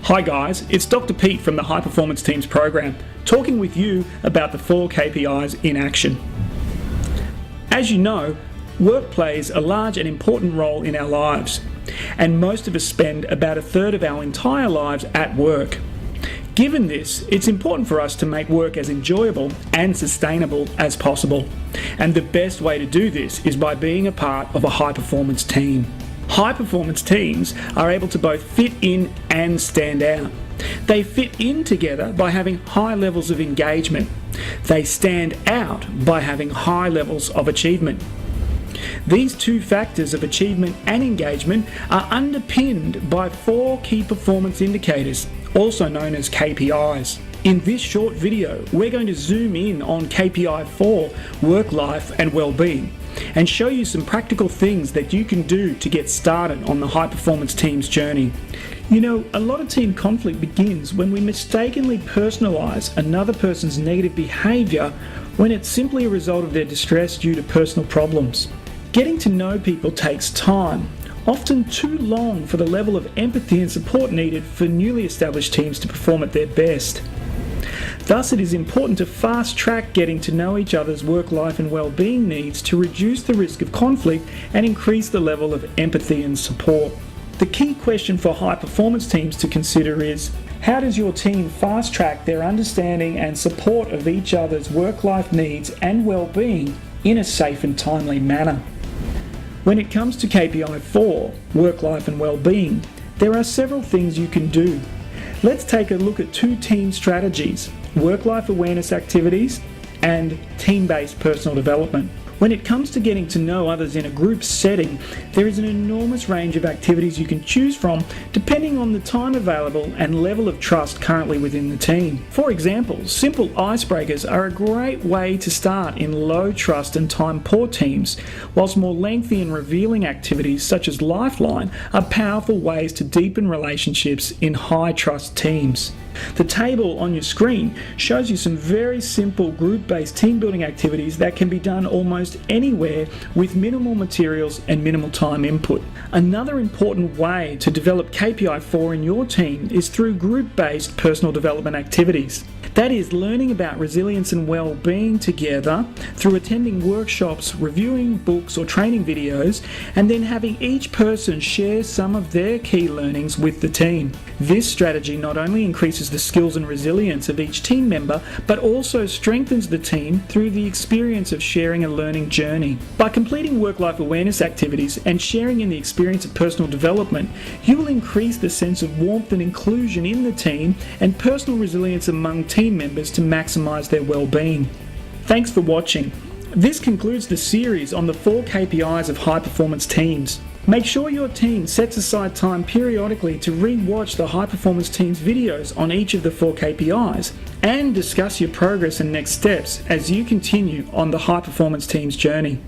Hi guys, it's Dr. Pete from the High Performance Teams program, talking with you about the 4 KPIs in action. As you know, work plays a large and important role in our lives, and most of us spend about a third of our entire lives at work. Given this, it's important for us to make work as enjoyable and sustainable as possible. And the best way to do this is by being a part of a high-performance team. High-performance teams are able to both fit in and stand out. They fit in together by having high levels of engagement. They stand out by having high levels of achievement. These two factors of achievement and engagement are underpinned by 4 key performance indicators, also known as KPIs. In this short video, we're going to zoom in on KPI4, work life and well-being, and show you some practical things that you can do to get started on the high performance team's journey. You know, a lot of team conflict begins when we mistakenly personalize another person's negative behavior when it's simply a result of their distress due to personal problems. Getting to know people takes time, often too long for the level of empathy and support needed for newly established teams to perform at their best. Thus, it is important to fast-track getting to know each other's work life and well-being needs to reduce the risk of conflict and increase the level of empathy and support. The key question for high-performance teams to consider is, how does your team fast-track their understanding and support of each other's work-life needs and well-being in a safe and timely manner? When it comes to KPI4, work life and well-being, there are several things you can do. Let's take a look at 2 team strategies: work-life awareness activities and team-based personal development. When it comes to getting to know others in a group setting, there is an enormous range of activities you can choose from depending on the time available and level of trust currently within the team. For example, simple icebreakers are a great way to start in low trust and time poor teams, whilst more lengthy and revealing activities such as Lifeline are powerful ways to deepen relationships in high trust teams. The table on your screen shows you some very simple group-based team building activities that can be done almost anywhere with minimal materials and minimal time input. Another important way to develop KPI4 in your team is through group-based personal development activities. That is, learning about resilience and well-being together through attending workshops, reviewing books or training videos, and then having each person share some of their key learnings with the team. This strategy not only increases the skills and resilience of each team member, but also strengthens the team through the experience of sharing a learning journey. By completing work-life awareness activities and sharing in the experience of personal development, you will increase the sense of warmth and inclusion in the team and personal resilience among team members to maximize their well-being. Thanks for watching. This concludes the series on the 4 KPIs of high-performance teams. Make sure your team sets aside time periodically to re-watch the high-performance teams videos on each of the 4 KPIs and discuss your progress and next steps as you continue on the high-performance teams journey.